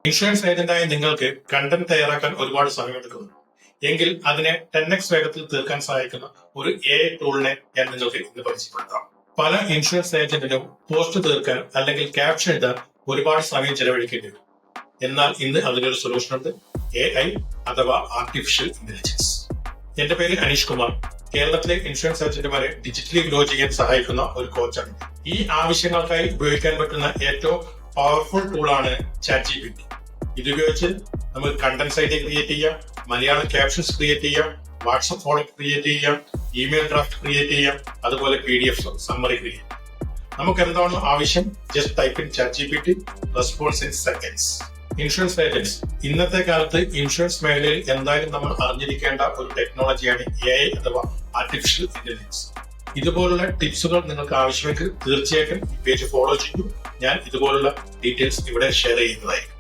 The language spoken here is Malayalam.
ഇൻഷുറൻസ് ഏജന്റായ നിങ്ങൾക്ക് കണ്ടന്റ് തയ്യാറാക്കാൻ ഒരുപാട് സമയമെടുക്കുന്നു എങ്കിൽ അതിനെ 10x വേഗത്തിൽ തീർക്കാൻ സഹായിക്കുന്ന ഒരു AI ടൂളിനെ ഞാൻ നിങ്ങൾക്ക് ഇന്ന് പരിചയപ്പെടുത്താം. പല ഇൻഷുറൻസ് ഏജന്റിനും പോസ്റ്റ് തീർക്കാൻ അല്ലെങ്കിൽ ക്യാപ്ഷൻ എഴുതാൻ ഒരുപാട് സമയം ചെലവഴിക്കേണ്ടി വരും. എന്നാൽ ഇന്ന് അതിനൊരു സൊല്യൂഷൻ ഉണ്ട്, AI അഥവാ ആർട്ടിഫിഷ്യൽ ഇന്റലിജൻസ്. എന്റെ പേര് അനീഷ് കുമാർ. കേരളത്തിലെ ഇൻഷുറൻസ് ഏജന്റുമാരെ ഡിജിറ്റലി ഗ്രോ ചെയ്യാൻ സഹായിക്കുന്ന ഒരു കോച്ചാണ്. ഈ ആവശ്യങ്ങൾക്കായി ഉപയോഗിക്കാൻ പറ്റുന്ന ഏറ്റവും പവർഫുൾ ടൂളാണ് ChatGPT. ഇതുപയോഗിച്ച് നമുക്ക് കണ്ടന്റ് സൈറ്റ് ക്രിയേറ്റ് ചെയ്യാം, മലയാളം ക്യാപ്ഷൻസ് ക്രിയേറ്റ് ചെയ്യാം, വാട്സ്ആപ്പ് ഫോളോ ക്രിയേറ്റ് ചെയ്യാം, ഇമെയിൽ ഡ്രാഫ്റ്റ് ക്രിയേറ്റ് ചെയ്യാം, അതുപോലെ PDF സമ്മറി ക്രിയേറ്റ്. നമുക്ക് എന്താണോ ആവശ്യം, just type in ChatGPT, response in seconds. Insurance agents, ഇന്നത്തെ കാലത്ത് ഇൻഷുറൻസ് മേഖലയിൽ എന്തായാലും നമ്മൾ അറിഞ്ഞിരിക്കേണ്ട ഒരു ടെക്നോളജിയാണ് AI അഥവാ ആർട്ടിഫിഷ്യൽ ഇന്റലിജൻസ്. ഇതുപോലുള്ള ടിപ്സുകൾ നിങ്ങൾക്ക് ആവശ്യമെങ്കിൽ തീർച്ചയായിട്ടും ഈ പേജ് ഫോളോ ചെയ്യൂ. ഞാൻ ഇതുപോലുള്ള ഡീറ്റെയിൽസ് ഇവിടെ ഷെയർ ചെയ്യുന്നതായിരിക്കും.